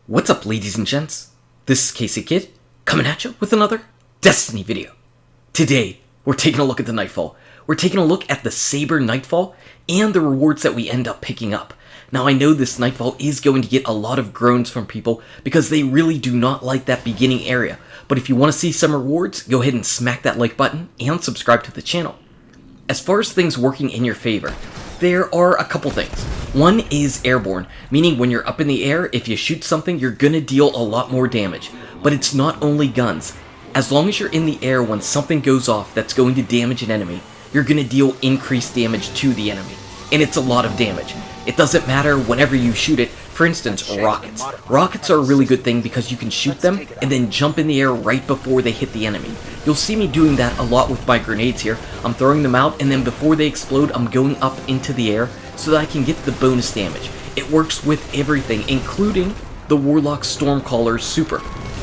What's up, ladies and gents? This is Casey Kid, coming at you with another Destiny video. Today, we're taking a look at the Nightfall. We're taking a look at the SABER Nightfall and the rewards that we end up picking up. Now, I know this Nightfall is going to get a lot of groans from people because they really do not like that beginning area. But if you want to see some rewards, go ahead and smack that like button and subscribe to the channel. As far as things working in your favor, there are a couple things. One is airborne, meaning when you're up in the air, if you shoot something, you're gonna deal a lot more damage. But it's not only guns. As long as you're in the air when something goes off that's going to damage an enemy, you're gonna deal increased damage to the enemy. And it's a lot of damage. It doesn't matter whenever you shoot it. For instance, rockets. Rockets are a really good thing because you can shoot them and then jump in the air right before they hit the enemy. You'll see me doing that a lot with my grenades here. I'm throwing them out and then before they explode, I'm going up into the air so that I can get the bonus damage. It works with everything, including the Warlock Stormcaller's super.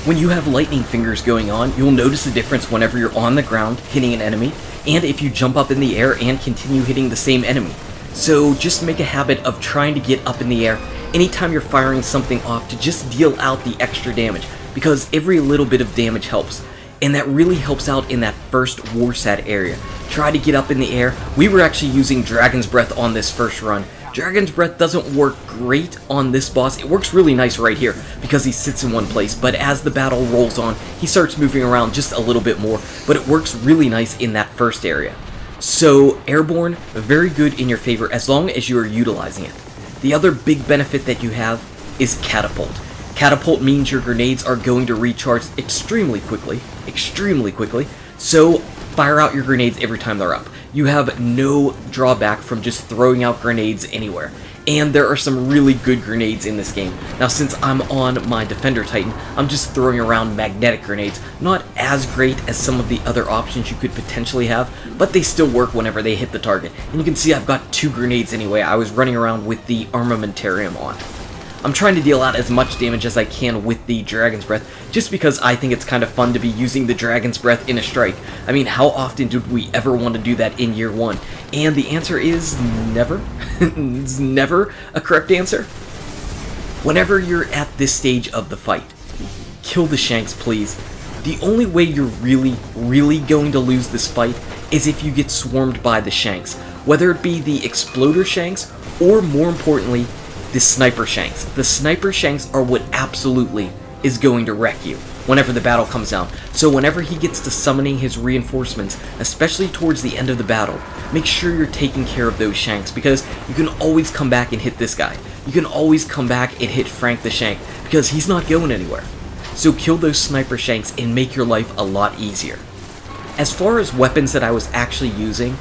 When you have lightning fingers going on, you'll notice a difference whenever you're on the ground hitting an enemy, and if you jump up in the air and continue hitting the same enemy. So just make a habit of trying to get up in the air anytime you're firing something off to just deal out the extra damage, because every little bit of damage helps. And that really helps out in that first Warsat area. Try to get up in the air. We were actually using Dragon's Breath on this first run. Dragon's Breath doesn't work great on this boss. It works really nice right here because he sits in one place, but as the battle rolls on, he starts moving around just a little bit more, but it works really nice in that first area. So airborne, very good in your favor as long as you are utilizing it. The other big benefit that you have is catapult. Catapult means your grenades are going to recharge extremely quickly, so fire out your grenades every time they're up. You have no drawback from just throwing out grenades anywhere. And there are some really good grenades in this game. Now, since I'm on my Defender Titan, I'm just throwing around magnetic grenades. Not as great as some of the other options you could potentially have, but they still work whenever they hit the target. And you can see I've got 2 grenades anyway. I was running around with the armamentarium on. I'm trying to deal out as much damage as I can with the Dragon's Breath, just because I think it's kind of fun to be using the Dragon's Breath in a strike. I mean, how often did we ever want to do that in year 1? And the answer is never. It's never a correct answer. Whenever you're at this stage of the fight, kill the shanks, please. The only way you're really going to lose this fight is if you get swarmed by the shanks, whether it be the exploder shanks or, more importantly, the sniper shanks. The sniper shanks are what absolutely is going to wreck you whenever the battle comes down. So whenever he gets to summoning his reinforcements, especially towards the end of the battle, make sure you're taking care of those shanks, because you can always come back and hit this guy. You can always come back and hit Frank the Shank, because he's not going anywhere. So kill those sniper shanks and make your life a lot easier. As far as weapons that I was actually using,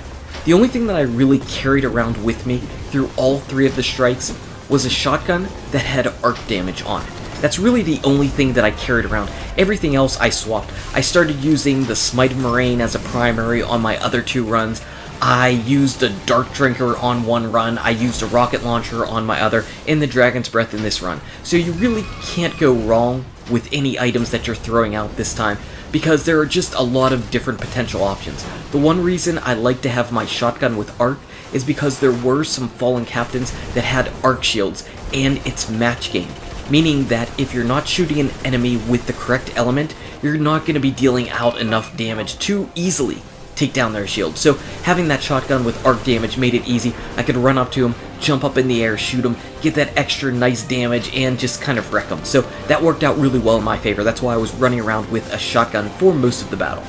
the only thing that I really carried around with me through all 3 of the strikes was a shotgun that had arc damage on it. That's really the only thing that I carried around. Everything else I swapped. I started using the Smite Moraine as a primary on my other 2 runs. I used a Dark Drinker on one run. I used a rocket launcher on my other, and the Dragon's Breath in this run. So you really can't go wrong with any items that you're throwing out this time, because there are just a lot of different potential options. The one reason I like to have my shotgun with arc is because there were some fallen captains that had arc shields, and it's match game. Meaning that if you're not shooting an enemy with the correct element, you're not going to be dealing out enough damage to easily take down their shield. So having that shotgun with arc damage made it easy. I could run up to him, jump up in the air, shoot him, get that extra nice damage, and just kind of wreck him. So that worked out really well in my favor. That's why I was running around with a shotgun for most of the battle.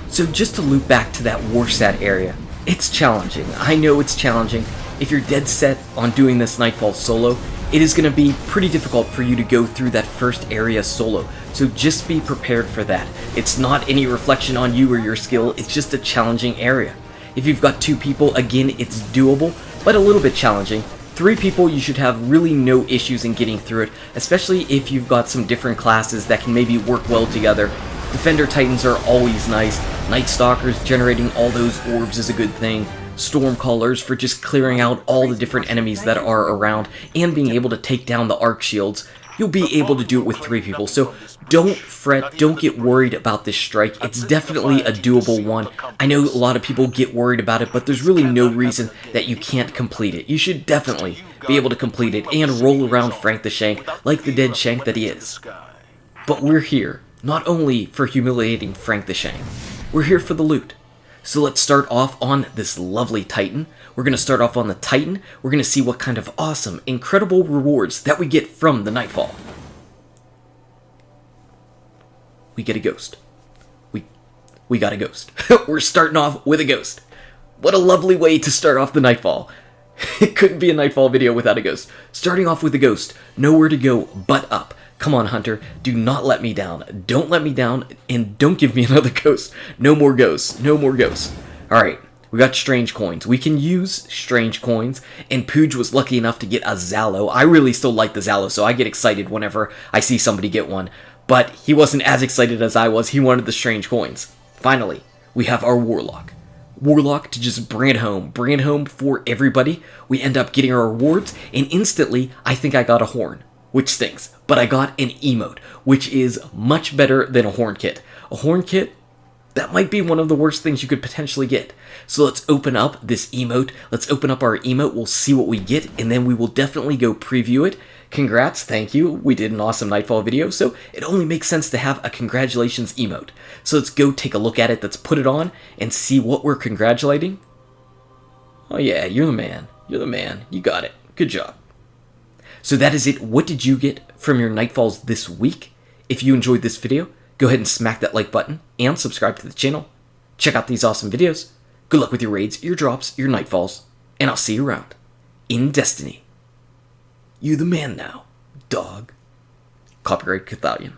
So just to loop back to that Warsat area, it's challenging. I know it's challenging. If you're dead set on doing this Nightfall solo, it is going to be pretty difficult for you to go through that first area solo, so just be prepared for that. It's not any reflection on you or your skill, it's just a challenging area. If you've got 2 people, again, it's doable, but a little bit challenging. 3 people, you should have really no issues in getting through it, especially if you've got some different classes that can maybe work well together. Defender Titans are always nice. Night Stalkers generating all those orbs is a good thing. Stormcallers for just clearing out all the different enemies that are around and being able to take down the arc shields. You'll be able to do it with 3 people, so don't fret, don't get worried about this strike. It's definitely a doable one. I know a lot of people get worried about it, but there's really no reason that you can't complete it. You should definitely be able to complete it, and roll around Frank the Shank like the dead Shank that he is. But we're here, not only for humiliating Frank the Shank, we're here for the loot. So let's start off on this lovely Titan. We're going to start off on the Titan. We're going to see what kind of awesome, incredible rewards that we get from the Nightfall. We get a ghost. We got a ghost. We're starting off with a ghost. What a lovely way to start off the Nightfall. It couldn't be a Nightfall video without a ghost. Starting off with a ghost. Nowhere to go but up. Come on, Hunter. Do not let me down. Don't let me down, and don't give me another ghost. No more ghosts. No more ghosts. Alright, we got strange coins. We can use strange coins, and Pooj was lucky enough to get a Zalo. I really still like the Zalo, so I get excited whenever I see somebody get one. But he wasn't as excited as I was. He wanted the strange coins. Finally, we have our Warlock. Warlock to just bring it home for everybody. We end up getting our rewards, and instantly, I think I got a horn, which stinks. But I got an emote, which is much better than a horn kit. A horn kit, that might be one of the worst things you could potentially get. So let's open up this emote. Let's open up our emote. We'll see what we get, and then we will definitely go preview it. Congrats, thank you. We did an awesome Nightfall video, so it only makes sense to have a congratulations emote. So let's go take a look at it. Let's put it on and see what we're congratulating. Oh yeah, you're the man. You're the man. You got it. Good job. So that is it. What did you get from your Nightfalls this week? If you enjoyed this video, go ahead and smack that like button and subscribe to the channel. Check out these awesome videos. Good luck with your raids, your drops, your Nightfalls, and I'll see you around in Destiny. You the man now, dog. Copyright Cathalion.